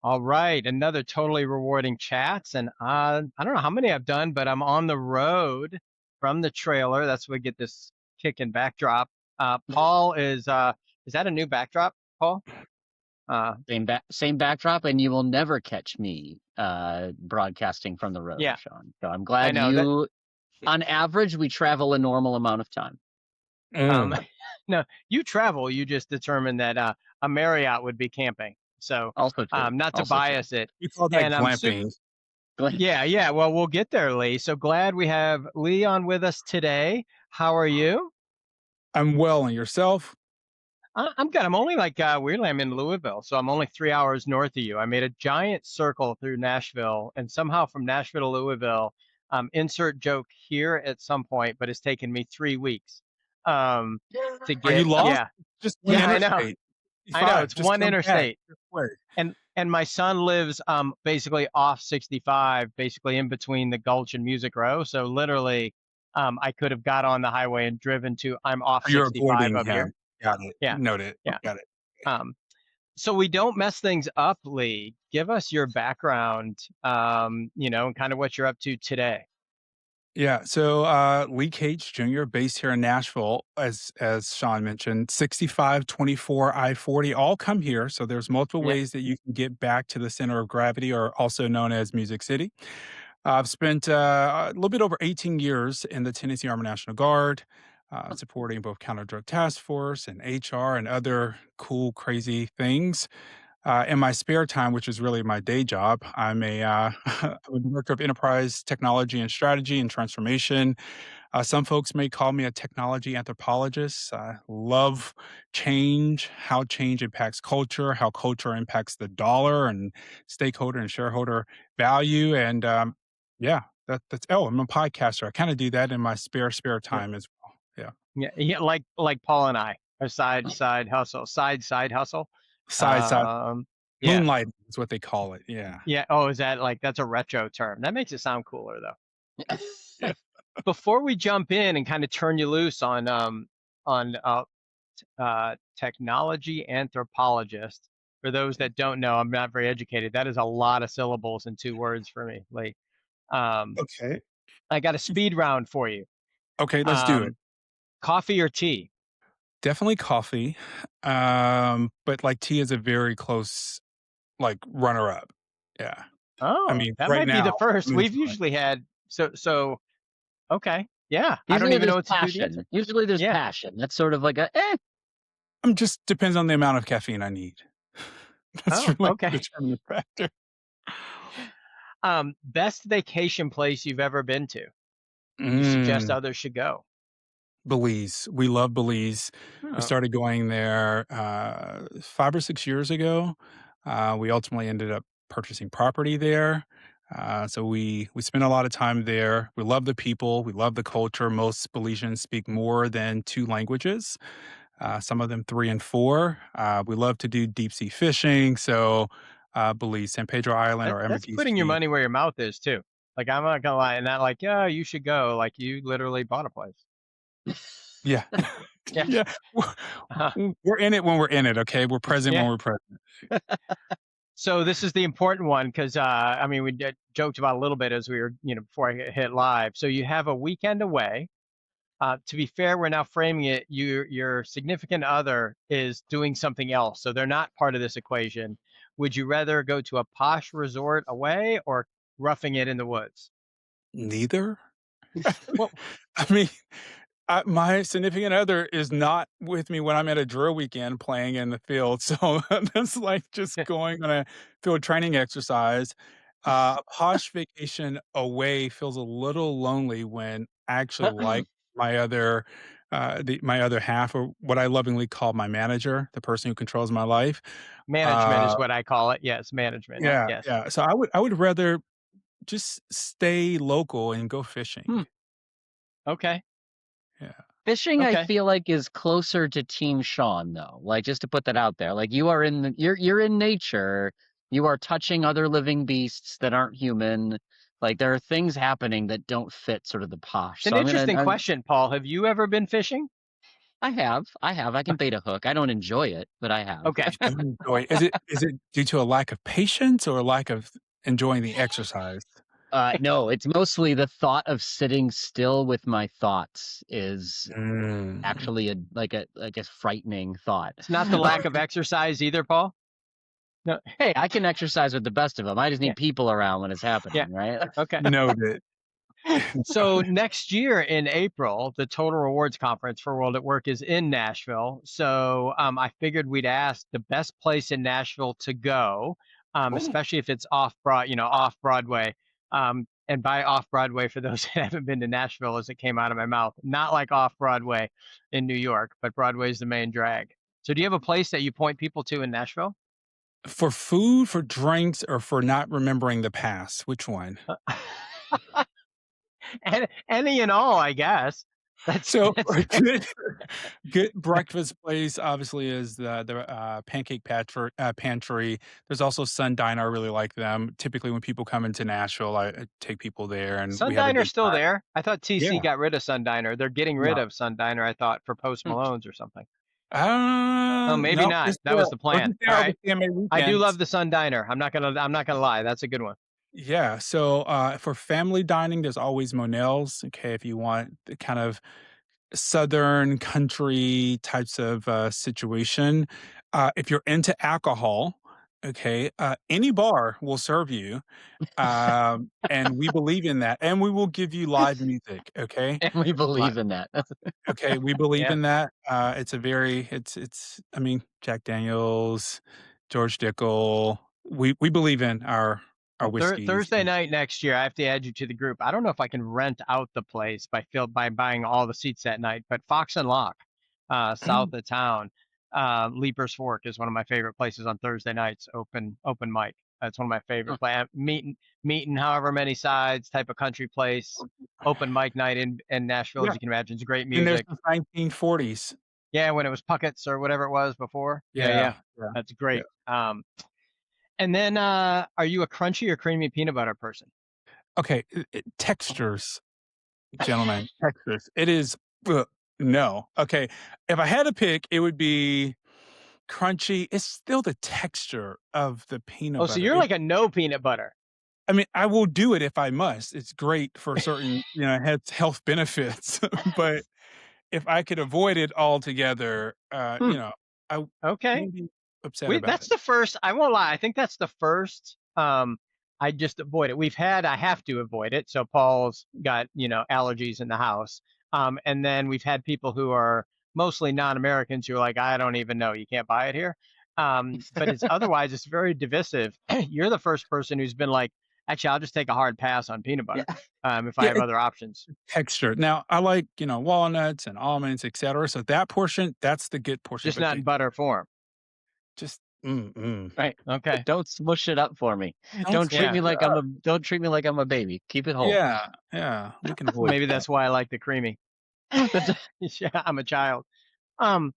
All right, another totally rewarding chats, and I don't know how many I've done, but I'm on the road from the trailer. That's where we get this kick and backdrop. Paul is that a new backdrop, Paul? Uh, Same backdrop, and you will never catch me broadcasting from the road, yeah, Sean. So I'm I glad know that. you. On average, we travel a normal amount of time. Um, Mm. no, you travel. You just determined that a Marriott would be camping. So, Also true. not to Also true. bias it, We call that and I'm super. glamping. Yeah, yeah. Well, we'll get there, Lee. So glad we have Lee on with us today. How are you? I'm well, and yourself? I'm good. I'm only like weirdly, I'm in Louisville, so I'm only 3 hours north of you. I made a giant circle through Nashville, and somehow from Nashville to Louisville, insert joke here at some point, but it's taken me 3 weeks um, to Are you get. lost? Yeah, Just one yeah, I know, interstate. I know. 55. It's Just one come back interstate, this way. and my son lives basically off 65, basically in between the Gulch and Music Row. So literally, I could have got on the highway and driven to. I'm off You're 65 avoiding up here. him. Got it. Yeah, Noted. yeah. Got it. Um, so we don't mess things up, Lee. Give us your background, and kind of what you're up to today. Yeah. So Lee Cates Jr., based here in Nashville, as Sean mentioned, 65, 24, I-40, all come here. So there's multiple Yeah. ways that you can get back to the center of gravity, or also known as Music City. I've spent a little bit over 18 years in the Tennessee Army National Guard, supporting both counter drug task force and HR and other cool, crazy things. In my spare time, which is really my day job, I'm a director of enterprise technology and strategy and transformation. Some folks may call me a technology anthropologist. I love change, how change impacts culture, how culture impacts the dollar and stakeholder and shareholder value. And yeah, that's, oh, I'm a podcaster. I kind of do that in my spare Yeah. time as well. Yeah. Yeah. Yeah. Like Paul and I, a side hustle, side hustle. Side Um, yeah. moonlight is what they call it. Yeah. Yeah. Oh, is that like that's a retro term? That makes it sound cooler though. Yeah. Before we jump in and kind of turn you loose on technology anthropologist. For those that don't know, I'm not very educated. That is a lot of syllables in 2 words for me. Like, um, Okay. I got a speed round for you. Okay, let's do it. Um, Coffee or tea? Definitely coffee. But like tea is a very close like runner up. Yeah. I Oh, mean, that right might be now the first. I'm We've enjoying. usually had so okay. Yeah, I don't Usually even know there's what to do the answer. passion. Usually there's Yeah. passion. That's sort of like a Just depends on the amount of caffeine I need. That's Oh, really the okay. determining factor. Best vacation place you've ever been to? You suggest Mm, others should go. Belize. We love Belize. We Oh, started going there 5 or 6 years ago. We ultimately ended up purchasing property there. So we spent a lot of time there. We love the people. We love the culture. Most Belizeans speak more than two languages. Some of them three and four. We love to do deep sea fishing. So Belize, San Pedro Island, or that's putting your Amagizi. money where your mouth is too. Like I'm not gonna lie, and not like, yeah, you should go. Like you literally bought a place. Yeah. Yeah. Yeah. Uh-huh. We're in it when we're in it. Okay. We're present Yeah. when we're present. So this is the important one because I mean we joked about a little bit as we were before I hit live. So you have a weekend away. To be fair, we're now framing it. Your significant other is doing something else, so they're not part of this equation. Would you rather go to a posh resort away or roughing it in the woods? Neither. Well, I mean, my significant other is not with me when I'm at a drill weekend playing in the field. So that's like just going on a field training exercise. A posh vacation away feels a little lonely when I actually like my other, my other half, or what I lovingly call my manager, the person who controls my life. management Uh, is what I call it. Yes, management. yeah, Yes. yeah. So I would rather just stay local and go fishing. Hmm. Okay. Yeah. fishing. I Okay. feel like is closer to Team Sean though. Like just to put that out there, like you are you're in nature. You are touching other living beasts that aren't human. Like there are things happening that don't fit sort of the posh. It's an So I'm gonna. interesting question, Paul. Have you ever been fishing? I have. I can bait a hook. I don't enjoy it, but I have. Okay. You don't enjoy is it due to a lack of patience or a lack of enjoying the exercise? No, it's mostly the thought of sitting still with my thoughts is Mm. actually a frightening thought. It's not the lack of exercise either, Paul? No. Hey, I can exercise with the best of them. I just Yeah. need people around when it's Yeah. happening, right? Okay. Noted. So next year in April, the Total Rewards Conference for World at Work is in Nashville. So I figured we'd ask the best place in Nashville to go, especially if it's off Broadway. And by off Broadway, for those that haven't been to Nashville, as it came out of my mouth, not like off Broadway in New York, but Broadway is the main drag. So do you have a place that you point people to in Nashville? For food, for drinks, or for not remembering the past? Which one? Any and all, I guess. That's So, that's a good breakfast place obviously is the Pancake Pantry. There's also Sun Diner, I really like them. Typically, when people come into Nashville, I take people there, and we Sun have a Diner's good still time. there. I thought TC Yeah. got rid of Sun Diner. They're getting rid No. of Sun Diner, I thought, for Post Malone's or something. Oh, maybe No, not. it's That was still the we're plan. just there All on the right. CMA I do love weekends. the Sun Diner. I'm not gonna lie. That's a good one. Yeah, so, for family dining, there's always Monell's, okay, if you want the kind of southern country types of, situation. If you're into alcohol, okay, any bar will serve you, and we believe in that, and we will give you live music, okay? And we Li- believe in that. Okay, we believe Yeah. in that. It's a very it's I mean, Jack Daniels, George Dickel, we believe in our Well, whiskeys. Thursday night next year, I have to add you to the group. I don't know if I can rent out the place by buying all the seats that night, but Fox and Lock, south of town, Leaper's Fork is one of my favorite places on Thursday nights. Open mic. That's one of my favorite play. Meeting however many sides type of country place. Open mic night in Nashville, as Yeah, you can imagine, it's great and there's music. the 1940s. Yeah, when it was Puckett's or whatever it was before. Yeah, Yeah, yeah, yeah, that's yeah. great. And then, are you a crunchy or creamy peanut butter person? Okay, textures, gentlemen, textures. It is ugh, no. Okay, if I had to pick, it would be crunchy. It's still the texture of the peanut Oh, so butter. you're It like a no peanut butter. I mean, I will do it if I must. It's great for certain, health benefits, but if I could avoid it altogether, Hmm. I Okay. wouldn't be upset We about That's it. the first. I won't lie. I think that's the first. I just avoid it. I have to avoid it. So Paul's got allergies in the house. And then we've had people who are mostly non-Americans who are like, I don't even know. You can't buy it here. But it's very divisive. You're the first person who's been like, actually, I'll just take a hard pass on peanut Yeah. butter. If I Yeah, have other options, texture. Now, I like, walnuts and almonds, etcetera, so that portion, that's the good portion, just but not in butter form. just mm-mm. Right. Okay. Don't smush it up for me. Don't switch Yeah. it up. Don't treat me like I'm a baby. Keep it whole. Yeah, yeah, we can avoid Maybe that. that's why I like the creamy. Yeah, I'm a child. Um,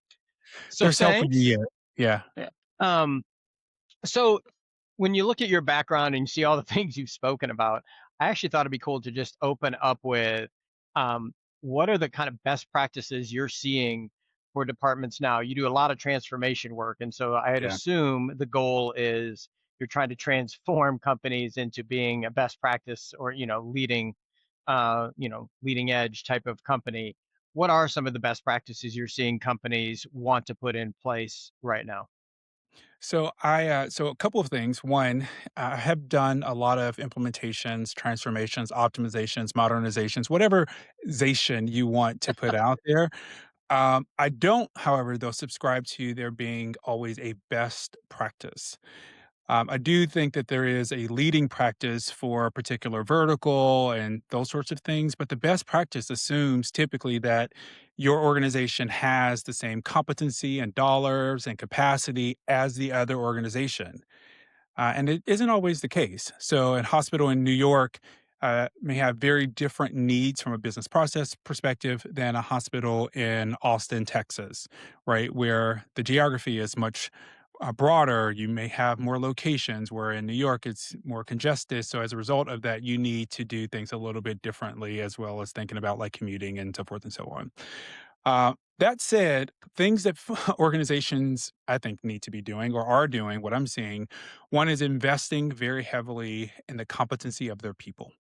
so There's help for thanks. you yet. Yeah. Yeah. Um, so when you look at your background and you see all the things you've spoken about, I actually thought it'd be cool to just open up with um, what are the kind of best practices you're seeing for departments now? You do a lot of transformation work, and so I'd Yeah. assume the goal is you're trying to transform companies into being a best practice or leading edge type of company. What are some of the best practices you're seeing companies want to put in place right now? So a couple of things. One, I have done a lot of implementations, transformations, optimizations, modernizations, whatever zation you want to put out there. I don't, however, though, subscribe to there being always a best practice. I do think that there is a leading practice for a particular vertical and those sorts of things, but the best practice assumes typically that your organization has the same competency and dollars and capacity as the other organization. And it isn't always the case. So, a hospital in New York may have very different needs from a business process perspective than a hospital in Austin, Texas, right? Where the geography is much broader. You may have more locations, where in New York it's more congested. So, as a result of that, you need to do things a little bit differently, as well as thinking about like commuting and so forth and so on. That said, things that organizations I think need to be doing or are doing, what I'm seeing, one is investing very heavily in the competency of their people.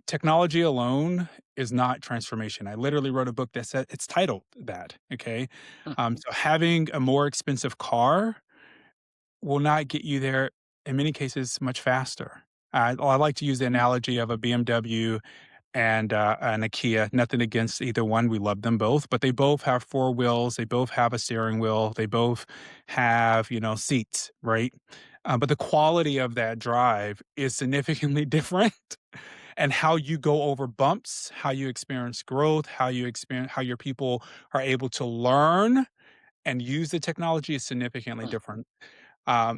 Technology alone is not transformation. I literally wrote a book that said it's titled that. Okay. Hmm. So having a more expensive car will not get you there in many cases much faster. I like to use the analogy of a BMW and an IKEA. Nothing against either one. We love them both, but they both have four wheels. They both have a steering wheel. They both have, seats, right? But the quality of that drive is significantly different. And how you go over bumps, how you experience growth, how your people are able to learn and use the technology is significantly Hmm. different.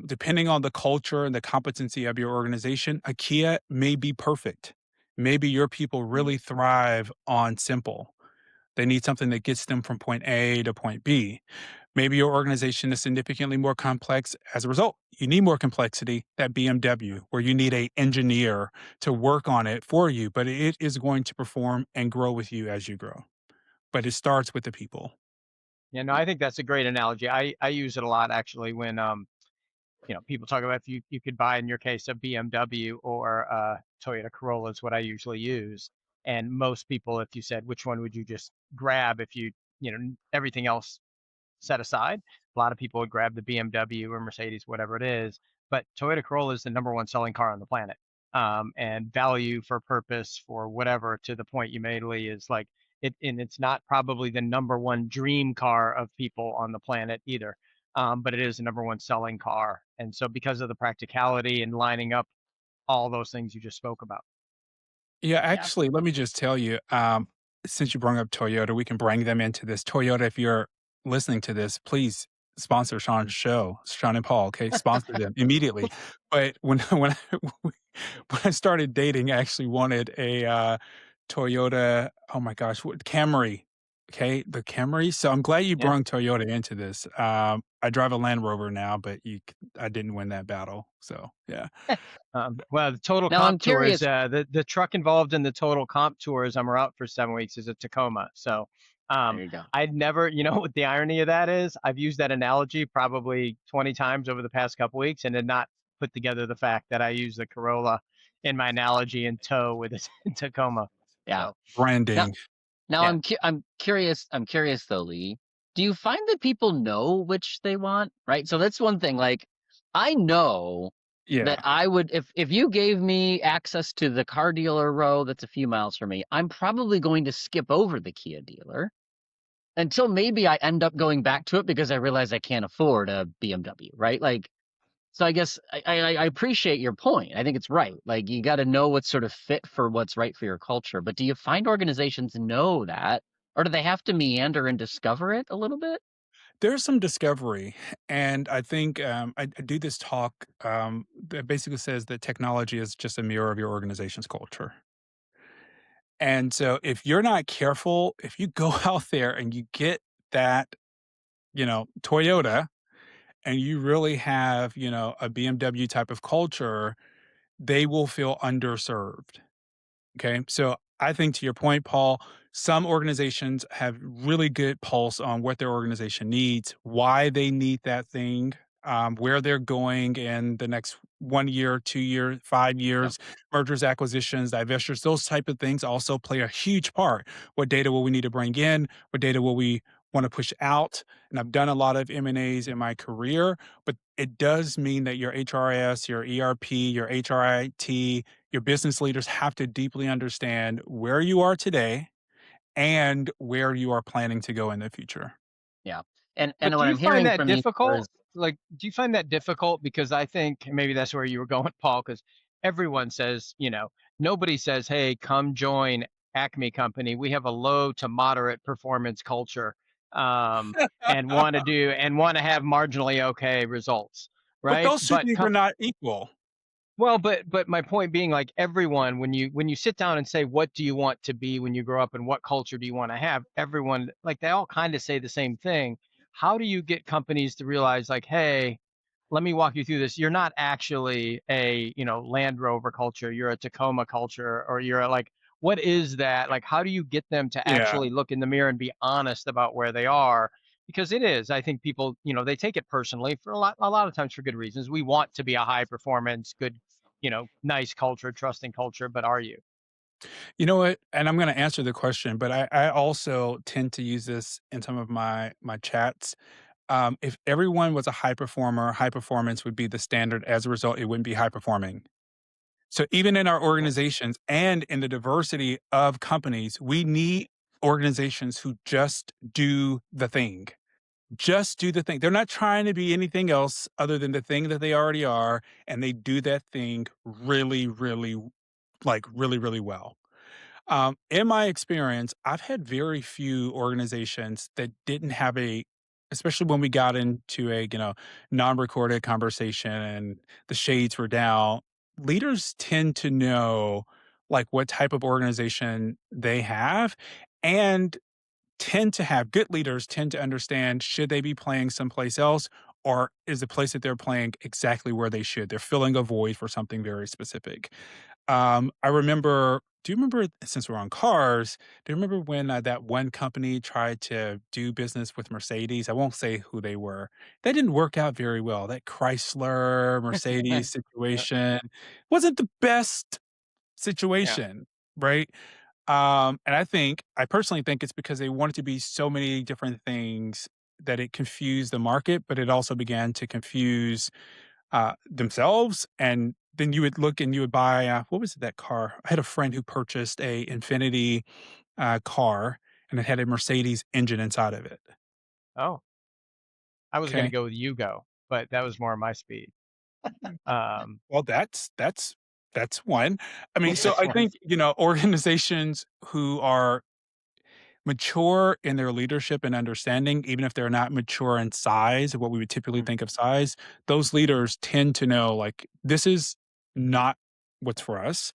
Depending on the culture and the competency of your organization, IKEA may be perfect. Maybe your people really thrive on simple. They need something that gets them from point A to point B. Maybe your organization is significantly more complex. As a result, you need more complexity, that BMW, where you need a engineer to work on it for you, but it is going to perform and grow with you as you grow. But it starts with the people. You know, I think that's a great analogy. I use it a lot actually when people talk about if you could buy in your case a BMW or a Toyota Corolla is what I usually use. And most people, if you said which one would you just grab if everything else set aside. A lot of people would grab the BMW or Mercedes, whatever it is. But Toyota Corolla is the number one selling car on the planet. And value for purpose for whatever, to the point you made, Lee, is like and it's not probably the number one dream car of people on the planet either. But it is the number one selling car. And so because of the practicality and lining up all those things you just spoke about. Yeah, Yeah. actually, let me just tell you, since you brought up Toyota, we can bring them into this. Toyota, if you're listening to this, please sponsor Sean's show, Sean and Paul. Okay, sponsor them immediately. But when I started dating, I actually wanted a Toyota. Oh my gosh, what Camry? Okay, the Camry. So I'm glad you Yeah. brought Toyota into this. I drive a Land Rover now, but I didn't win that battle. So yeah. Well, the total Now I'm comp tours, curious. the truck involved in the total comp tours I'm out for 7 weeks is a Tacoma. So There um, you go. I'd never, what the irony of that is? I've used that analogy probably 20 times over the past couple weeks and did not put together the fact that I use the Corolla in my analogy in tow with a Tacoma. Yeah. So Now Branding. now yeah. I'm curious though, Lee. Do you find that people know which they want? Right? So that's one thing. Like, I know that Yeah. I would, if you gave me access to the car dealer row that's a few miles from me, I'm probably going to skip over the Kia dealer until maybe I end up going back to it because I realize I can't afford a BMW, right? Like, so I guess I appreciate your point. I think it's right. Like, you got to know what's sort of fit for what's right for your culture. But do you find organizations know that, or do they have to meander and discover it a little bit? There's some discovery, and I think, I do this talk, that basically says that technology is just a mirror of your organization's culture. And so if you're not careful, if you go out there and you get that, Toyota, and you really have, a BMW type of culture, they will feel underserved. Okay. So I think to your point, Paul, some organizations have really good pulse on what their organization needs, why they need that thing, where they're going in the next 1 year, 2 year, five Yep. years, mergers, acquisitions, divestitures, those type of things also play a huge part. What data will we need to bring in? What data will we want to push out? And I've done a lot of M&As in my career, but it does mean that your HRS, your ERP, your HRIT, your business leaders have to deeply understand where you are today and where you are planning to go in the future. Yeah. And But do what you I'm find hearing that from you difficult? is, Like, do you find that difficult? Because I think maybe that's where you were going, Paul, because everyone says, nobody says, hey, come join Acme Company. We have a low to moderate performance culture, and want to have marginally okay results, But right? those two But things are not equal. well, but my point being, like, everyone, when you sit down and say what do you want to be when you grow up and what culture do you want to have, everyone, like, they all kind of say the same thing. How do you get companies to realize, like, hey, let me walk you through this. You're not actually a Land Rover culture. You're a Tacoma culture, or you're a, like, what is that? Like, how do you get them to Yeah. actually look in the mirror and be honest about where they are? Because it is, I think people, they take it personally for a lot of times for good reasons. We want to be a high performance, good, nice culture, trusting culture, but are you? You know what? And I'm gonna answer the question, but I also tend to use this in some of my chats. If everyone was a high performer, high performance would be the standard. As a result, it wouldn't be high performing. So even in our organizations and in the diversity of companies, we need organizations who just do the thing. Just do the thing. They're not trying to be anything else other than the thing that they already are, and they do that thing really, really, like really, really well. In my experience, I've had very few organizations that didn't have especially when we got into a, non-recorded conversation and the shades were down, leaders tend to know like what type of organization they have and good leaders tend to understand should they be playing someplace else or is the place that they're playing exactly where they should. They're filling a void for something very specific. I remember do you remember since we're on cars, do you remember when, that one company tried to do business with Mercedes? I won't say who they were. That didn't work out very well. That Chrysler, Mercedes Yeah, situation wasn't the best yeah, situation, right? And I personally think it's because they wanted to be so many different things that it confused the market, but it also began to confuse themselves. And then you would look and you would buy, what was it, that car? I had a friend who purchased a Infinity car and it had a Mercedes engine inside of it. oh, I was going to Okay. go with Yugo, but that was more my speed. um Well, that's one. I mean, so that's I one. think, organizations who are mature in their leadership and understanding, even if they're not mature in size, what we would typically Mhm. think of size, those leaders tend to know like this is not what's for us.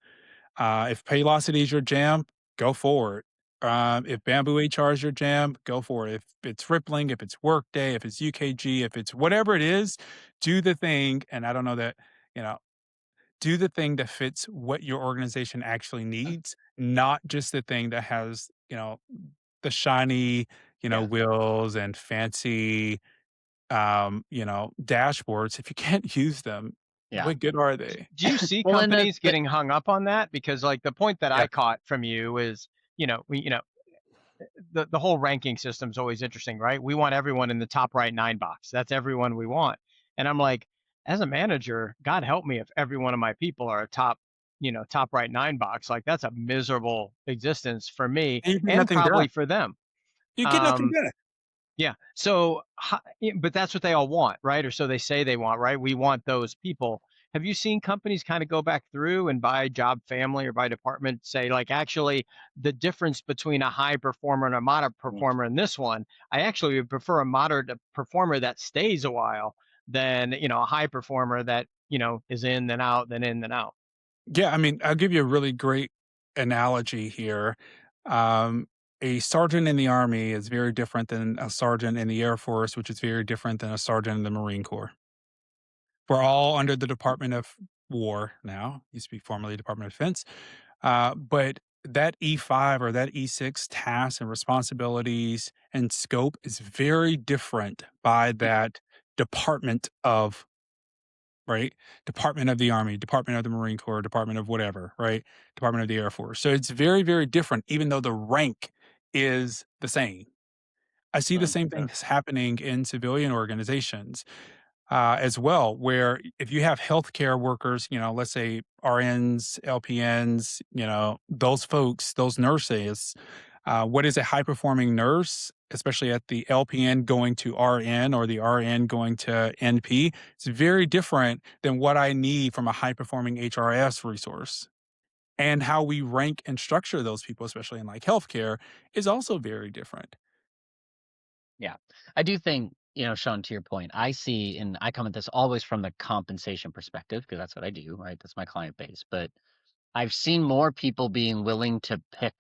If Paylocity is your jam, go for it. If Bamboo HR is your jam, go for it. If it's Rippling, if it's Workday, if it's UKG, if it's whatever it is, do the thing. And I don't know that, you know, do the thing that fits what your organization actually needs, not just the thing that has, the shiny, Yeah, wheels and fancy, dashboards. If you can't use them, Yeah. what good are they? do you see Well, and companies getting hung up on that? Because like the point that I Yes. caught from you is, the whole ranking system is always interesting, right? We want everyone in the top right nine box. That's everyone we want. And I'm like, as a manager, God help me if every one of my people are a top right nine box. Like that's a miserable existence for me And you get and nothing done. probably for them. You get nothing Um, done. yeah. So, but that's what they all want, right? Or so they say they want, right? We want those people. Have you seen companies kind of go back through and by job family or by department say, like, actually, the difference between a high performer and a moderate performer in this one, I actually would prefer a moderate performer that stays a while than, a high performer that, is in, then out, then in, then out. Yeah, I mean, I'll give you a really great analogy here. Um, a sergeant in the Army is very different than a sergeant in the Air Force, which is very different than a sergeant in the Marine Corps. We're all under the Department of War now, used to be formerly Department of Defense. But that E5 or that E6 tasks and responsibilities and scope is very different by that department of, right? Department of the Army, Department of the Marine Corps, Department of whatever, right? Department of the Air Force. So it's very, very different, even though the rank is the same. I see the Right. same Yeah. things happening in civilian organizations as well, where if you have healthcare workers, let's say RNs, LPNs, those folks, those nurses, what is a high performing nurse, especially at the LPN going to RN or the RN going to NP? It's very different than what I need from a high performing HRS resource. And how we rank and structure those people, especially in like healthcare, is also very different. Yeah. I do think, Sean, to your point, I see, and I come at this always from the compensation perspective because that's what I do, right? That's my client base. But I've seen more people being willing to pick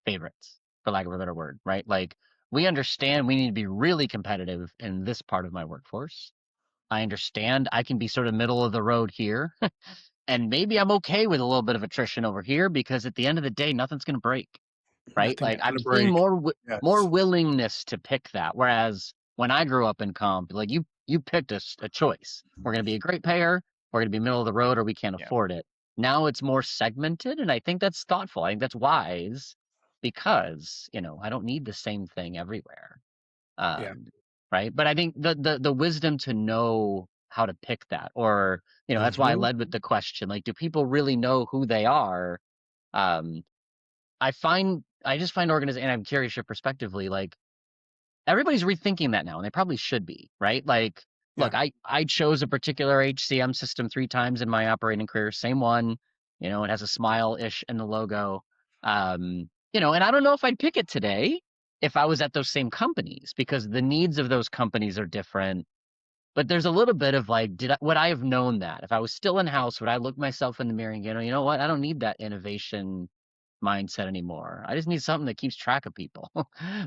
favorites, for lack of a better word, right? Like, we understand we need to be really competitive in this part of my workforce. I understand I can be sort of middle of the road here. And maybe I'm okay with a little bit of attrition over here because at the end of the day, nothing's gonna break, right? Nothing Like, is I'm gonna seeing break. more Yes. willingness to pick that, whereas when I grew up in comp, like, you picked a choice. We're gonna be a great payer, we're gonna be middle of the road, or we can't Yeah. afford it. Now it's more segmented, and I think that's thoughtful. I think that's wise because, I don't need the same thing everywhere. Yeah. Um, right? But I think the wisdom to know how to pick that, or that's why I Mhm. led with the question, like, do people really know who they are? Um, I just find and I'm curious your perspectively, like, everybody's rethinking that now, and they probably should be, right? Like, look, Yeah. I chose a particular HCM system 3 times in my operating career, same one. It has a smile-ish in the logo. And I don't know if I'd pick it today if I was at those same companies because the needs of those companies are different. But there's a little bit of like, would I have known that if I was still in house? Would I look myself in the mirror and go, you know what? I don't need that innovation mindset anymore. I just need something that keeps track of people.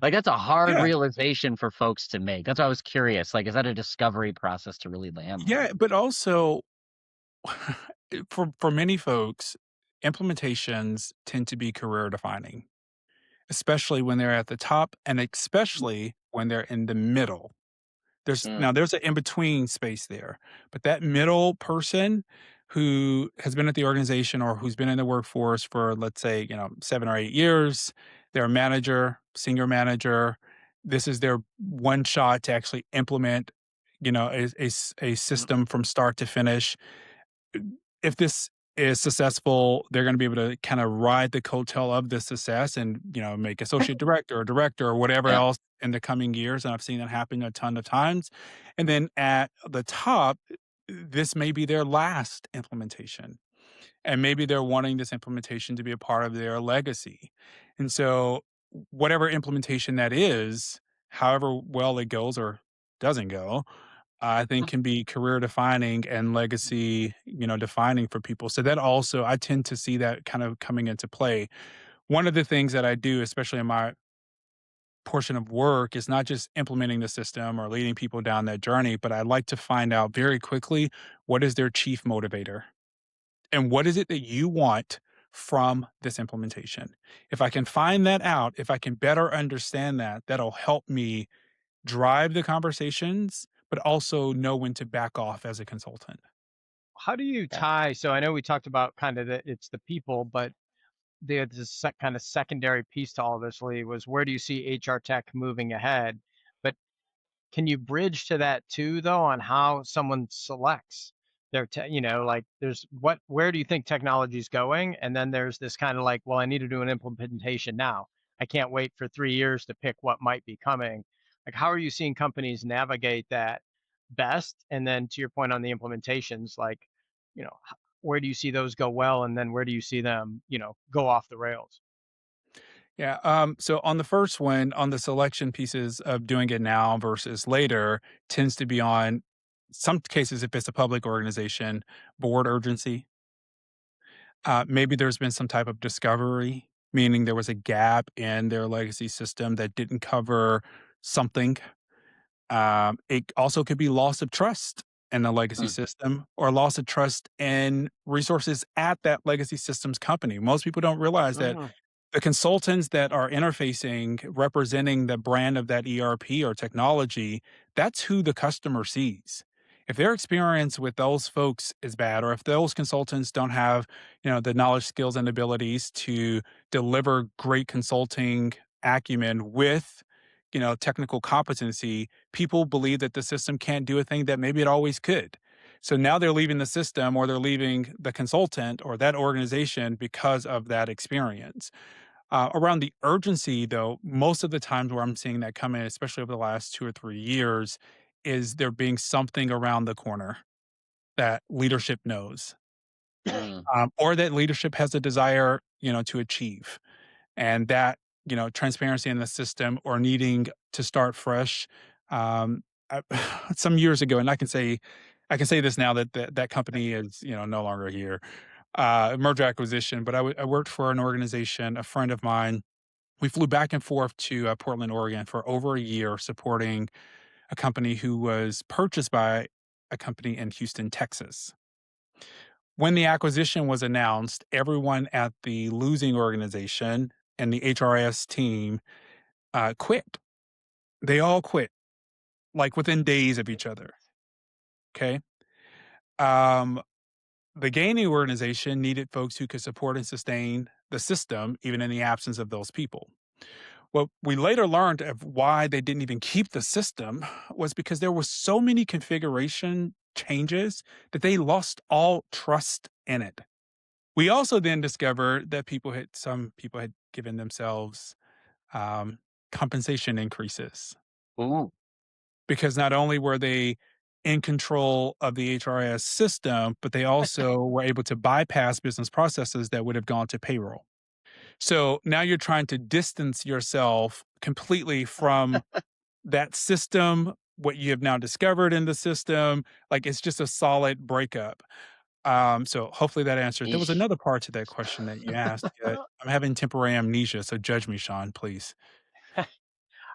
Like, that's a hard Yeah. realization for folks to make. That's why I was curious. Like, is that a discovery process to really land there? Yeah, but also for many folks, implementations tend to be career defining, especially when they're at the top and especially when they're in the middle. Mm, There's an in-between space there, but that middle person who has been at the organization or who's been in the workforce for, let's say, 7 or 8 years, they're a manager, senior manager. This is their one shot to actually implement, a mm, system from start to finish. If this is successful, they're gonna be able to kinda ride the coattail of the success and, make associate director or director or whatever yeah. else in the coming years, and I've seen that happen a ton of times. And then at the top, this may be their last implementation, and maybe they're wanting this implementation to be a part of their legacy. And so whatever implementation that is, however well it goes or doesn't go, I think can be career defining and legacy, defining for people. So that also, I tend to see that kind of coming into play. One of the things that I do, especially in my portion of work, is not just implementing the system or leading people down that journey, but I like to find out very quickly what is their chief motivator and what is it that you want from this implementation. If I can find that out, if I can better understand that, that'll help me drive the conversations, but also know when to back off as a consultant. How do you Yeah. tie? So I know we talked about kind of it's the people, but there's this kind of secondary piece to all this, Lee, was where do you see HR tech moving ahead? But can you bridge to that too, though, on how someone selects their like where do you think technology is going? And then there's this kind of like, well, I need to do an implementation now. I can't wait for 3 years to pick what might be coming. Like, how are you seeing companies navigate that best? And then to your point on the implementations, like, where do you see those go well? And then where do you see them, go off the rails? Yeah. So on the first one, on the selection pieces of doing it now versus later, tends to be on some cases, if it's a public organization, board urgency. Maybe there's been some type of discovery, meaning there was a gap in their legacy system that didn't cover something. It also could be loss of trust in the legacy Mm, system or loss of trust in resources at that legacy systems company. Most people don't realize that Mm. the consultants that are interfacing, representing the brand of that ERP or technology, that's who the customer sees. If their experience with those folks is bad, or if those consultants don't have, the knowledge, skills, and abilities to deliver great consulting acumen with, technical competency, people believe that the system can't do a thing that maybe it always could. So now they're leaving the system or they're leaving the consultant or that organization because of that experience. Around the urgency, though, most of the times where I'm seeing that come in, especially over the last 2 or 3 years, is there being something around the corner that leadership knows, mm, or that leadership has a desire, to achieve, and that transparency in the system or needing to start fresh. Um, some years ago, and I can say this now that that company is no longer here. Merger acquisition, but I worked for an organization, a friend of mine. We flew back and forth to, Portland, Oregon for over a year supporting a company who was purchased by a company in Houston, Texas. when the acquisition was announced, everyone at the losing organization and the HRS team quit. They all quit, like within days of each other. Okay. Um, the gaining organization needed folks who could support and sustain the system, even in the absence of those people. What we later learned of why they didn't even keep the system was because there were so many configuration changes that they lost all trust in it. We also then discovered that some people had given themselves um, compensation increases Ooh. because not only were they in control of the HRIS system, but they also were able to bypass business processes that would have gone to payroll. So now you're trying to distance yourself completely from that system, what you have now discovered in the system. Like it's just a solid breakup. So hopefully that answered. There was Eesh. another part to that question that you asked. I'm having temporary amnesia, so judge me, Sean, please.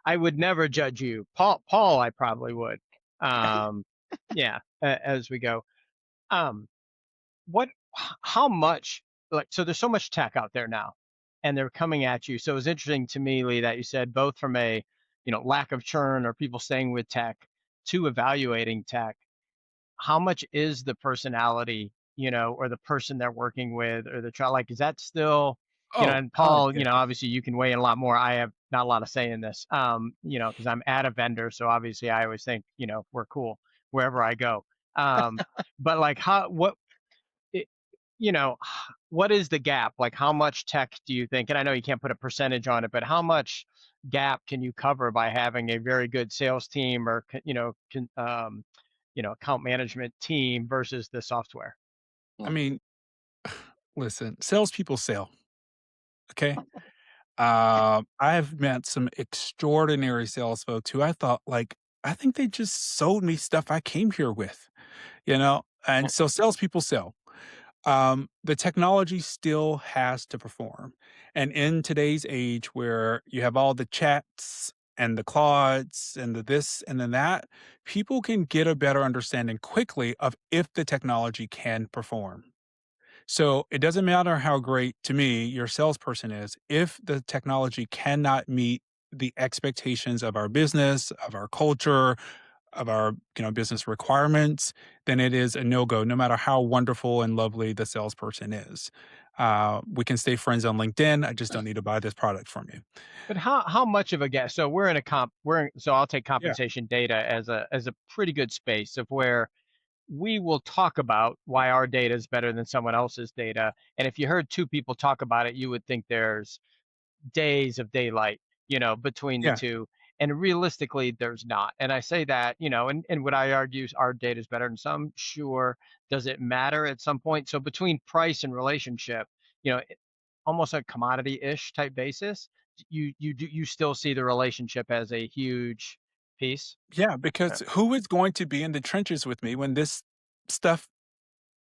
I would never judge you. Paul, I probably would. Um, yeah, as we go. Um, what, how much, like, so there's so much tech out there now, and they're coming at you. So it was interesting to me, Lee, that you said both from a, lack of churn or people staying with tech to evaluating tech. How much is the personality, or the person they're working with or the child? Like, is that still, Oh, and God, Paul, yeah. obviously you can weigh in a lot more. I have not a lot of say in this, because I'm at a vendor. So obviously I always think, we're cool wherever I go. Um, but like, it, you know, what is the gap? Like, how much tech do you think? And I know you can't put a percentage on it, but how much gap can you cover by having a very good sales team or, account management team versus the software? I Mm. mean, listen, salespeople sell. Okay. I've met some extraordinary sales folks who I thought, like, I think they just sold me stuff I came here with, you know? And so salespeople sell. The technology still has to perform. And in today's age where you have all the chats and the Claudes and the this and then that, people can get a better understanding quickly of if the technology can perform. So it doesn't matter how great to me your salesperson is, if the technology cannot meet the expectations of our business, of our culture, of our business requirements, then it is a no-go, no matter how wonderful and lovely the salesperson is. We can stay friends on LinkedIn. I just don't need to buy this product from you. But how much of a gap? So we're in a so I'll take Yeah. compensation data as a pretty good space of where we will talk about why our data is better than someone else's data. And if you heard two people talk about it, you would think there's days of daylight, between the Yeah. two. And realistically, there's not. And I say that, and would I argue our data is better than some? Sure. Does it matter at some point? So between price and relationship, almost a commodity-ish type basis, you still see the relationship as a huge piece. Yeah, Uh, because who is going to be in the trenches with me when this stuff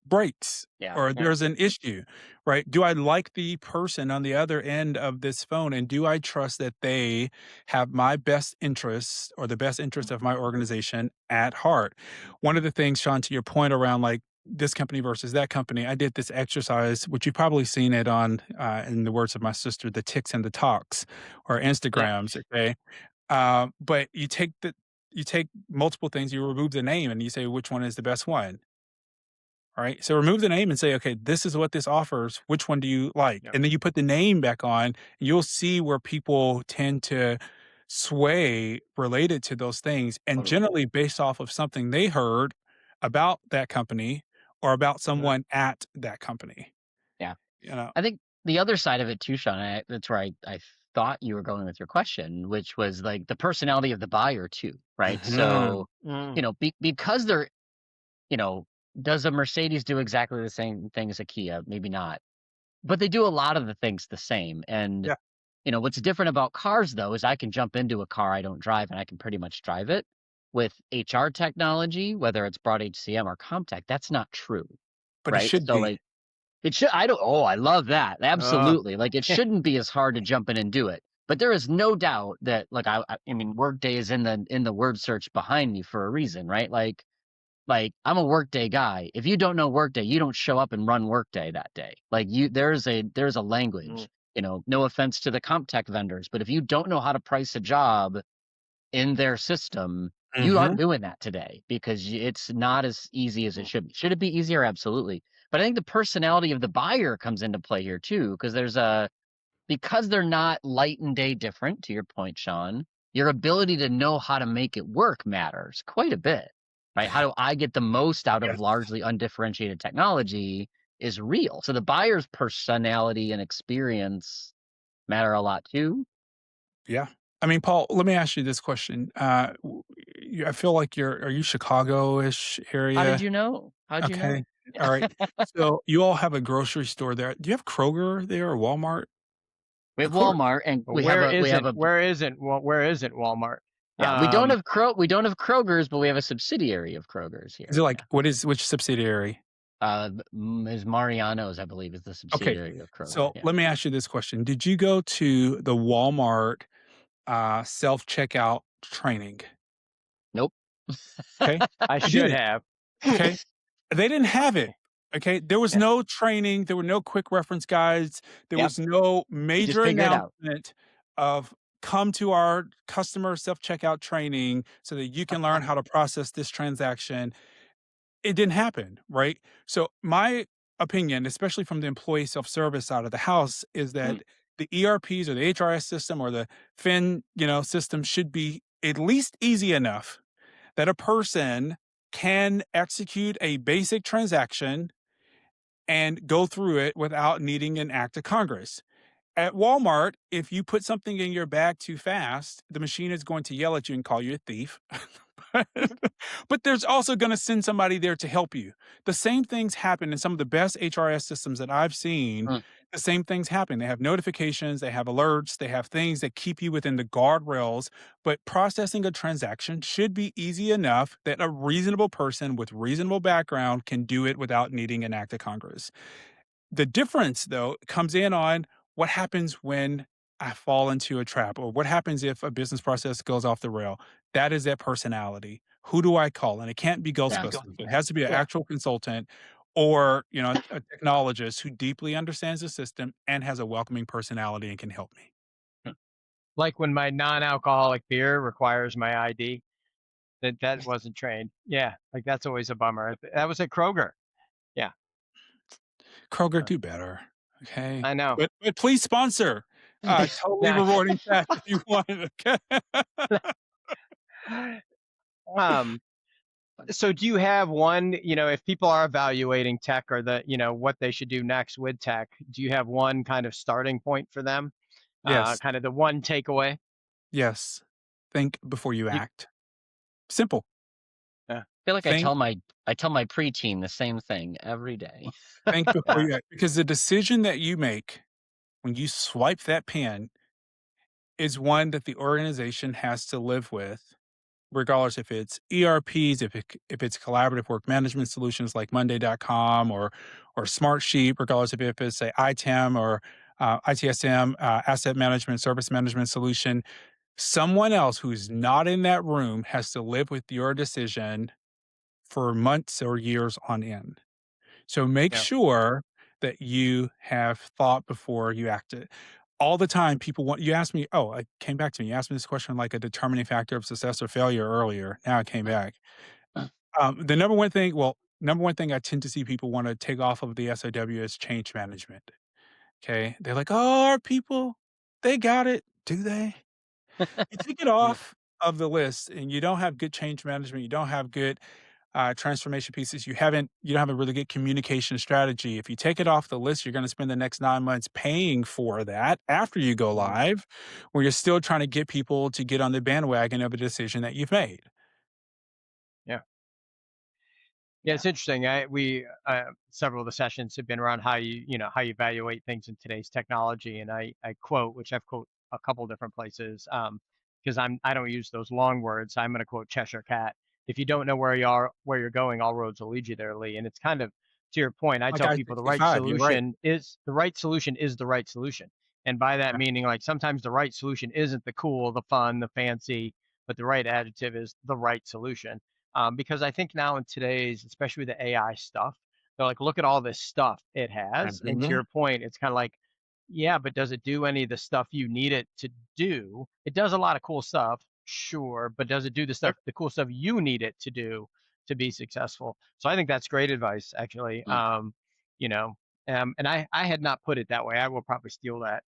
breaks Yeah. or there's an issue, right? Do I like the person on the other end of this phone and do I trust that they have my best interests or the best interest of my organization at heart? One of the things, Sean, to your point around like this company versus that company, I did this exercise, which you've probably seen it on, in the words of my sister, the ticks and the talks or yeah. Instagrams, okay? But you take multiple things, you remove the name and you say which one is the best one. All right. So remove the name and say, okay, this is what this offers. Which one do you like? Yeah. And then you put the name back on, and you'll see where people tend to sway related to those things. And Totally. generally based off of something they heard about that company or about Mhm. someone at that company. Yeah. You know? I think the other side of it too, Sean, that's where I thought you were going with your question, which was like the personality of the buyer too, right? Mhm. So, Mm. because they're, you know, does a Mercedes do exactly the same thing as a Kia? Maybe not. But they do a lot of the things the same. And, Yeah. what's different about cars though is I can jump into a car I don't drive and I can pretty much drive it. With HR technology, whether it's broad HCM or ComTech, that's not true. But it Right. should So be. like it should I don't oh, I love that. Oh, Absolutely. Like, it shouldn't be as hard to jump in and do it. But there is no doubt that, like, I mean, Workday is in the word search behind me for a reason, right? Like, Like, I'm a Workday guy. If you don't know Workday, you don't show up and run Workday that day. Like, there's a language. No offense to the comp tech vendors, but if you don't know how to price a job in their system, you aren't Mhm. doing that today because it's not as easy as it should be. Should it be easier? Absolutely. But I think the personality of the buyer comes into play here too, because because they're not light and day different, to your point, Sean, your ability to know how to make it work matters quite a bit, right? How do I get the most out of Yes. largely undifferentiated technology is real. So the buyer's personality and experience matter a lot too. Yeah. I mean, Paul, let me ask you this question. I feel like are you Chicago-ish How did area? you know? How'd you Okay. know? All right. So you all have a grocery store there. Do you have Kroger there or Walmart? We have Of course. Walmart and But where we have isn't a where isn't Walmart? yeah, Um, We don't have Kroger's, but we have a subsidiary of Kroger's Is here. it like Yeah. which subsidiary? Is Mariano's, I believe, is the Okay. subsidiary of Kroger. So Yeah. let me ask you this question. Did you go to the Walmart self-checkout training? Nope. Okay. I You should didn't. have. Okay. They didn't have it. Okay. There was Yeah. no training. There were no quick reference guides. There Yep. was no You just major figure it out. announcement of come to our customer self checkout training so that you can learn how to process this transaction. It didn't happen. Right. So, my opinion, especially from the employee self service side of the house, is Mm, that the ERPs or the HRS system or the Fin, system should be at least easy enough that a person can execute a basic transaction and go through it without needing an act of Congress. At Walmart, if you put something in your bag too fast, the machine is going to yell at you and call you a thief. But there's also going to send somebody there to help you. The same things happen in some of the best HRS systems that I've seen. mm, The same things happen. They have notifications, they have alerts, they have things that keep you within the guardrails. But processing a transaction should be easy enough that a reasonable person with reasonable background can do it without needing an act of Congress. The difference, though, comes in on what happens when I fall into a trap or what happens if a business process goes off the rail. That is that personality. Who do I call? And it can't be yeah. Ghostbusters. It has to be an Yeah. actual consultant or, a technologist who deeply understands the system and has a welcoming personality and can help me. Like when my non-alcoholic beer requires my ID, that wasn't trained. Yeah, like that's always a bummer. That was at Kroger. Yeah, Kroger, uh, do better. Okay. I know. But please sponsor. Totally Now, rewarding chat if you want. Okay. um, so do you have one, if people are evaluating tech or what they should do next with tech, do you have one kind of starting point for them? Yes. Kind of the one takeaway? Yes. Think before you You, act. Simple. yeah, I feel like Think I tell my preteen the same thing every day. think before yeah, you act, because the decision that you make when you swipe that pen is one that the organization has to live with, regardless if it's ERPs, if it's collaborative work management solutions like Monday.com or Smartsheet, regardless if it's a ITAM or ITSM, asset management, service management solution. Someone else who's not in that room has to live with your decision for months or years on end. So make yeah, sure that you have thought before you acted. All the time, people want you asked me, oh, it came back to me. You asked me this question like a determining factor of success or failure earlier. Now it came back. The number one thing I tend to see people want to take off of the SOW is change management. Okay. They're like, oh, our people, they got it. Do they? You take it yeah, off of the list and you don't have good change management, you don't have good transformation pieces, you don't have a really good communication strategy. If you take it off the list, you're going to spend the next 9 months paying for that after you go mhm, live, where you're still trying to get people to get on the bandwagon of a decision that you've made. yeah. Yeah, Yeah. it's interesting. Several of the sessions have been around how you evaluate things in today's technology, and I quote, which I've quote a couple different places, because I don't use those long words. I'm going to quote Cheshire Cat. If you don't know where you're going, all roads will lead you there, Lee. And it's kind of to your point. I Like tell I people You're right. the right solution is the right solution, and by that Yeah. meaning, like sometimes the right solution isn't the cool, the fun, the fancy, but the right adjective is the right solution. Because I think now in today's, especially with the AI stuff, they're like, look at all this stuff it has. And to Mhm. your point, it's kind of like, yeah, but does it do any of the stuff you need it to do? It does a lot of cool stuff, sure, but does it do Yep. the cool stuff you need it to do to be successful? So I think that's great advice, actually. Mm. You know, and I had not put it that way. I will probably steal that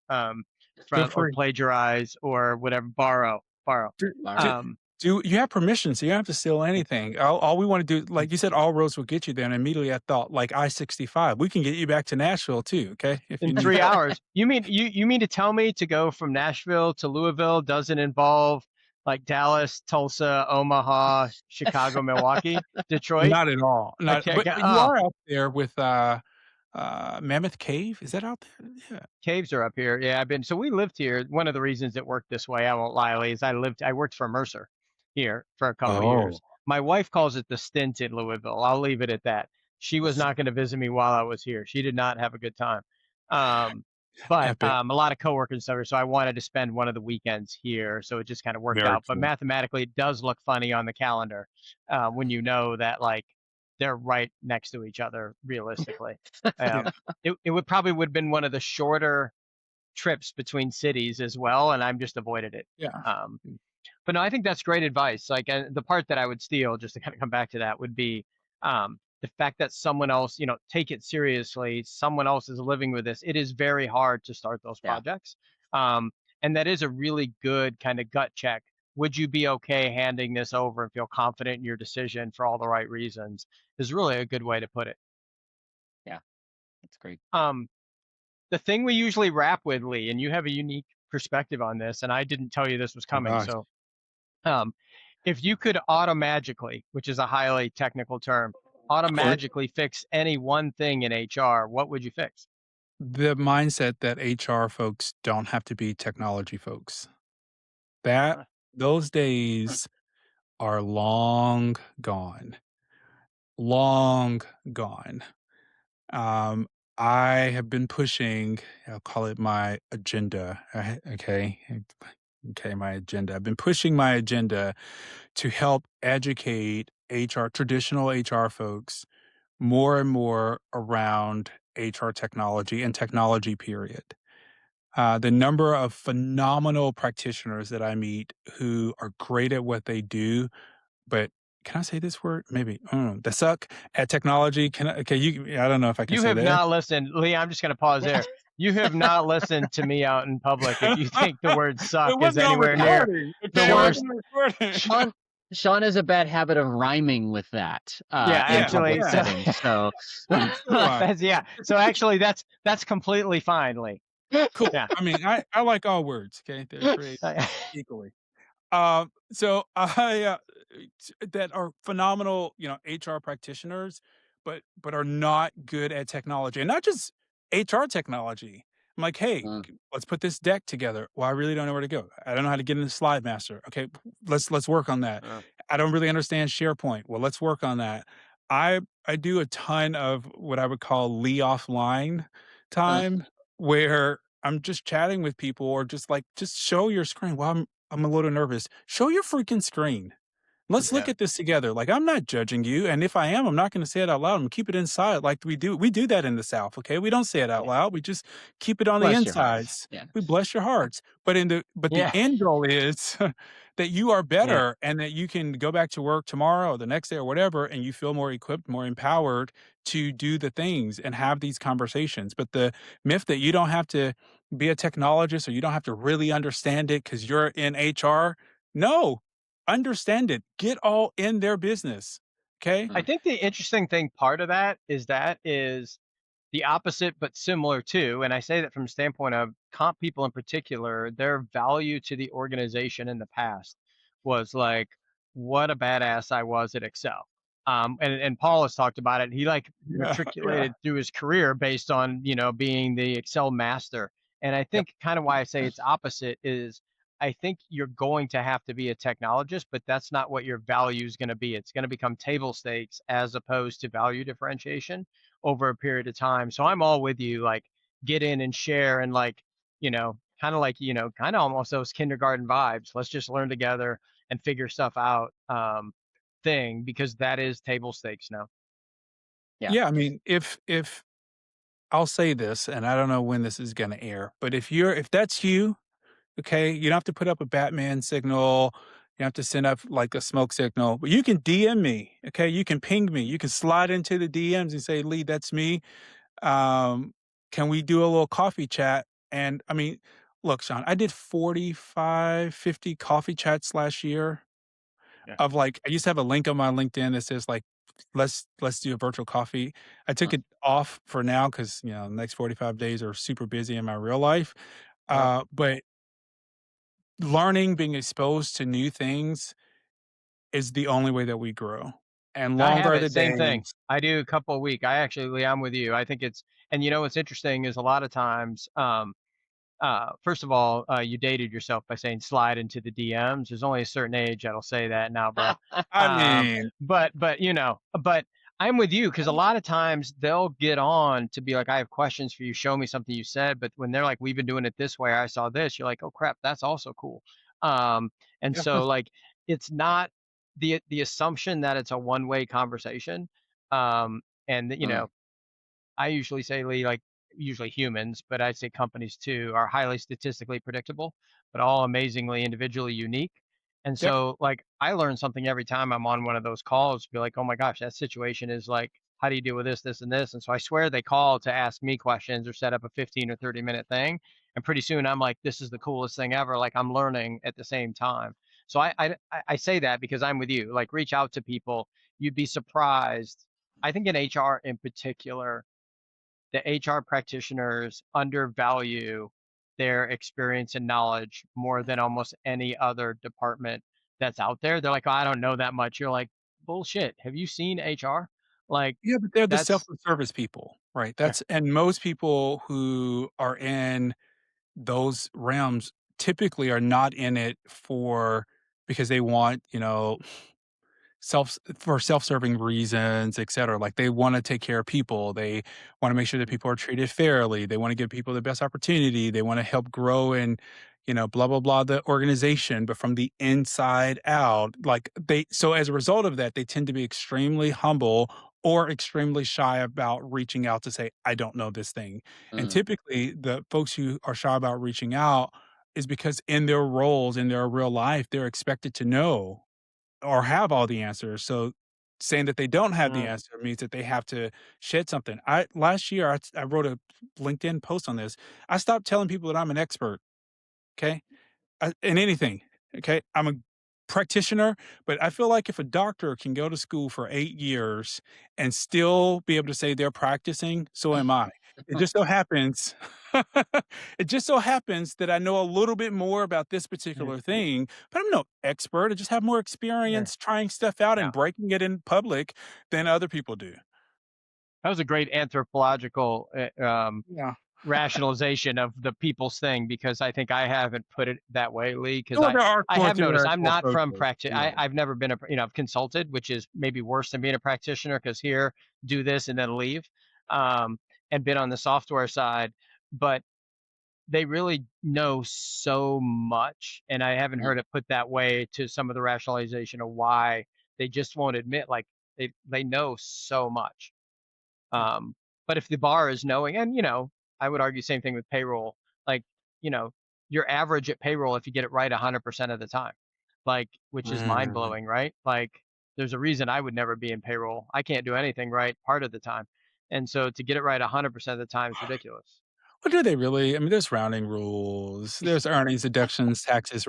Feel from or free. plagiarize or whatever, borrow. Do do Borrow. Um, do you have permission, so you don't have to steal anything. All we wanna do, like you said, all roads will get you there, and immediately I thought, like, I-65, we can get you back to Nashville too, okay, if you in need 3 hours. You mean to tell me to go from Nashville to Louisville doesn't involve like Dallas, Tulsa, Omaha, Chicago, Milwaukee, Detroit? Not at all, not Okay, but got, you oh, are out there with, Mammoth Cave, is that out there? Yeah. caves are up here. Yeah, I've been. So we lived here. One of the reasons it worked this way, I won't lie, Lee, is I worked for Mercer here for a couple Oh. years. My wife calls it the stint in Louisville. I'll leave it at that. She was not going to visit me while I was here. She did not have a good time. Um, but Epic. a lot of coworkers and stuff. So I wanted to spend one of the weekends here. So it just kind of worked Very out. But cool. mathematically, it does look funny on the calendar when you know that like they're right next to each other. Realistically, Yeah, um, it would probably would have been one of the shorter trips between cities as well, and I'm just avoided it. yeah. Um, but no, I think that's great advice. Like the part that I would steal, just to kind of come back to that, would be the fact that someone else, take it seriously. Someone else is living with this. It is very hard to start those Yeah. projects, and that is a really good kind of gut check. Would you be okay handing this over and feel confident in your decision for all the right reasons? Is really a good way to put it. Yeah. That's great. Um, the thing we usually wrap with, Lee, and you have a unique perspective on this, and I didn't tell you this was Oh coming. gosh. So, um, if you could automagically, which is a highly technical term, Of course. automagically fix any one thing in HR, what would you fix? The mindset that HR folks don't have to be technology folks. That Uh, those days are long gone. Long gone. Um, I have been pushing, I'll call it my agenda. Okay. Okay, my agenda. I've been pushing my agenda to help educate HR, traditional HR folks more and more around HR technology and technology, period. The number of phenomenal practitioners that I meet who are great at what they do, but can I say this word? Maybe. They suck at technology. Can I? Okay, I don't know if I can you say have that. not listened, Lee. I'm just going to pause there. You have not listened to me out in public if you think the word It suck is wasn't on anywhere near recording. the Okay, it Sean worst. wasn't on recording. Sean Sean has a bad habit of rhyming with that, Yeah, in Yeah, public actually, so yeah. settings, so So do I. that's yeah. So actually, that's completely fine, Lee. Cool. Yeah. I mean, I like all words. Okay, they're created equally. So that are phenomenal, HR practitioners, but are not good at technology, and not just HR technology. I'm like, hey, Mm, let's put this deck together. Well, I really don't know where to go. I don't know how to get into Slide Master. Okay, let's work on that. uh, I don't really understand SharePoint. Well, let's work on that. I do a ton of what I would call Lee offline uh, time, where I'm just chatting with people, or just show your screen. Well, I'm a little nervous. Show your freaking screen. Let's look Yeah. at this together. Like, I'm not judging you, and if I am, I'm not gonna say it out loud and keep it inside like we do. We do that in the South, okay? We don't say it out Yeah. loud. We just keep it on the bless your hearts. insides. Yeah. We bless your hearts. But the Yeah. end goal is that you are Yeah. better and that you can go back to work tomorrow or the next day or whatever, and you feel more equipped, more empowered to do the things and have these conversations. But the myth that you don't have to be a technologist or you don't have to really understand it because you're in HR, no, understand it. Get all in their business. Okay? I Mm, think the interesting thing part of that is the opposite but similar too, and I say that from the standpoint of comp people in particular, their value to the organization in the past was like, what a badass I was at Excel. And Paul has talked about it. He like Yeah. Yeah. matriculated through his career based on, being the Excel master. And I Yep. think kind of why I say it's opposite is I think you're going to have to be a technologist, but that's not what your value is going to be. It's going to become table stakes as opposed to value differentiation over a period of time. So I'm all with you, like get in and share and like, kind of almost those kindergarten vibes. Let's just learn together and figure stuff out. thing because that is table stakes now. Yeah. Yeah, I mean, if I'll say this, and I don't know when this is gonna air, but if that's you, okay, you don't have to put up a Batman signal, you don't have to send up, like, a smoke signal, but you can DM me, okay? You can ping me, you can slide into the DMs and say, "Lee, that's me. Um, can we do a little coffee chat?" And, I mean, look, Sean, I did 45, 50 coffee chats last year Yeah. of, like I used to have a link on my LinkedIn that says, like, "Let's do a virtual coffee." I took Mm. it off for now because the next 45 days are super busy in my real life, Uh, but learning, being exposed to new things is the only way that we grow, and I longer have are it. the Same thing. days. I do a couple a week. I actually, Lee, I'm with you. I think it's, and you know what's interesting is a lot of times, first of all, you dated yourself by saying slide into the DMs. There's only a certain age that'll say that now, bro. I mean, But I'm with you because a lot of times they'll get on to be like, I have questions for you. Show me something you said. But when they're like, we've been doing it this way, I saw this. You're like, oh crap, that's also cool. And yeah, so like, it's not the assumption that it's a one-way conversation. And Mm. I usually say, Lee, like usually humans, but I'd say companies too, are highly statistically predictable, but all amazingly individually unique. And yep. so, like, I learn something every time I'm on one of those calls, be like, oh my gosh, that situation is like, how do you deal with this, this, and this? And so I swear they call to ask me questions or set up a 15 or 30-minute thing. And pretty soon I'm like, this is the coolest thing ever. Like, I'm learning at the same time. So I say that because I'm with you. Like, reach out to people. You'd be surprised. I think in HR in particular, the HR practitioners undervalue their experience and knowledge more than almost any other department that's out there. They're like, oh, I don't know that much. You're like, bullshit. Have you seen HR? Like, Yeah, but they're the that's self-service people, right? yeah. That's and most people who are in those realms typically are not in it for because they want, for self-serving reasons, etcetera. Like, they wanna take care of people, they wanna make sure that people are treated fairly, they wanna give people the best opportunity, they wanna help grow and, blah, blah, blah, the organization, but from the inside out, like, so as a result of that, they tend to be extremely humble or extremely shy about reaching out to say, "I don't know this thing." And Mm. typically, the folks who are shy about reaching out is because in their roles, in their real life, they're expected to know or have all the answers. So saying that they don't have the Mm, answer means that they have to shed something. I last year I wrote a LinkedIn post on this. I stopped telling people that I'm an expert. Okay, in anything. Okay, I'm a practitioner, but I feel like if a doctor can go to school for 8 years and still be able to say they're practicing, so am I. It just so happens, it just so happens that I know a little bit more about this yeah, particular thing, but I'm no expert. I just have more yeah, experience trying stuff out yeah. and breaking it in public than other people do. That was a great anthropological Yeah. rationalization of the people's thing because I think I haven't put it that way, Lee. Because Well, there are I more have noticed I'm theoretical not from approaches. practice. You're right. I've never been I've consulted, which is maybe worse than being a practitioner because here do this and then leave, um, and been on the software side, but they really know so much, and I haven't Mm. heard it put that way to some of the rationalization of why they just won't admit like they know so much. Yeah. Um, but if the bar is knowing, and I would argue same thing with payroll. Like, you know, you're average at payroll if you get it right 100% of the time, like, which is mind Mm. blowing, right? Like, there's a reason I would never be in payroll. I can't do anything right part of the time, and so to get it right 100% of the time is ridiculous. Well, do they really? I mean, there's rounding rules, there's earnings deductions, taxes,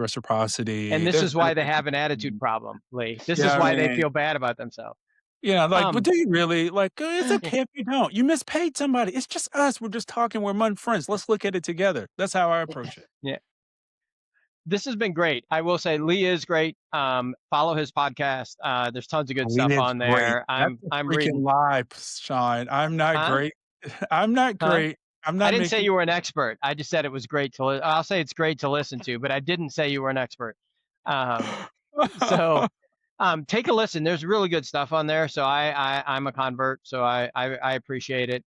And reciprocity, this there's is why they benefits. have an attitude problem, Lee. This is Yeah, I why they mean, feel bad about themselves. like, "But Um, do you really?" Like, "It's yeah, okay if you don't. You mispaid somebody. It's just us. We're just talking. We're among friends. Let's look at it together." That's how I approach it. yeah. This has been great. I will say Lee is great. Follow his podcast. There's tons of good Lee stuff is on great. there. That's I'm a I'm freaking reading. lie, Sean. I'm not Huh? great. I'm not Huh? great. I'm I not didn't say making you were an expert. I just said it was great to. I'll say it's great to listen to, but I didn't say you were an expert. Um, so take a listen. There's really good stuff on there. So I'm a convert, so I appreciate it.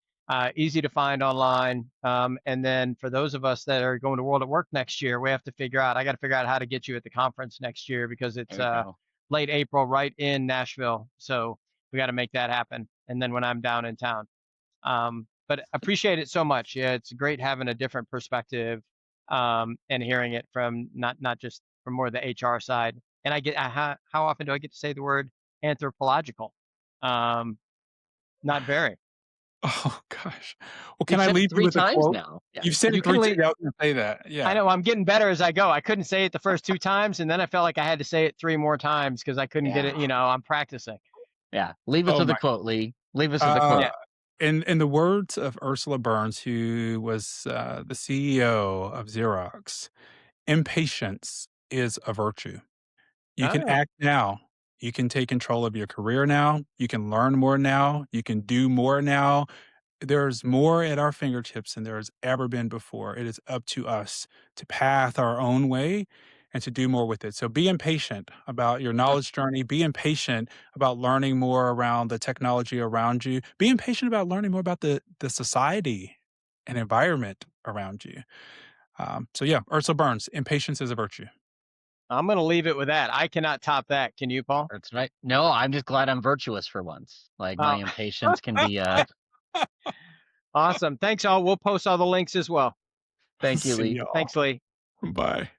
Easy to find online. And then for those of us that are going to World at Work next year, we have to figure out. I got to figure out how to get you at the conference next year because it's There we go. late April, right in Nashville. So we got to make that happen. And then when I'm down in town. But appreciate it so much. Yeah, it's great having a different perspective, and hearing it from not just from more the HR side. And I get how often do I get to say the word anthropological? Um, Not very. Oh gosh. Well, can You've I said it leave you 3 with a times quote? now. Yeah. You've said You it can 3 times. leave. I was gonna say that. I Yeah. know I'm getting better as I go. I couldn't say it the first 2 times, and then I felt like I had to say it 3 more times because I couldn't get Yeah. it. I'm practicing. Yeah. Leave us Oh with a my. quote, Lee. Leave us with a Uh, Yeah. quote. in the words of Ursula Burns, who was the CEO of Xerox, impatience is a virtue. You can Oh, act now. You can take control of your career now. You can learn more now. You can do more now. There's more at our fingertips than there has ever been before. It is up to us to path our own way and to do more with it. So be impatient about your knowledge journey. Be impatient about learning more around the technology around you. Be impatient about learning more about the society and environment around you. So yeah, Ursula Burns, impatience is a virtue. I'm gonna leave it with that. I cannot top that. Can you, Paul? That's right. No, I'm just glad I'm virtuous for once. Like my Oh, impatience can be awesome. Thanks all. We'll post all the links as well. thank you, See Lee. y'all. Thanks, Lee. Bye.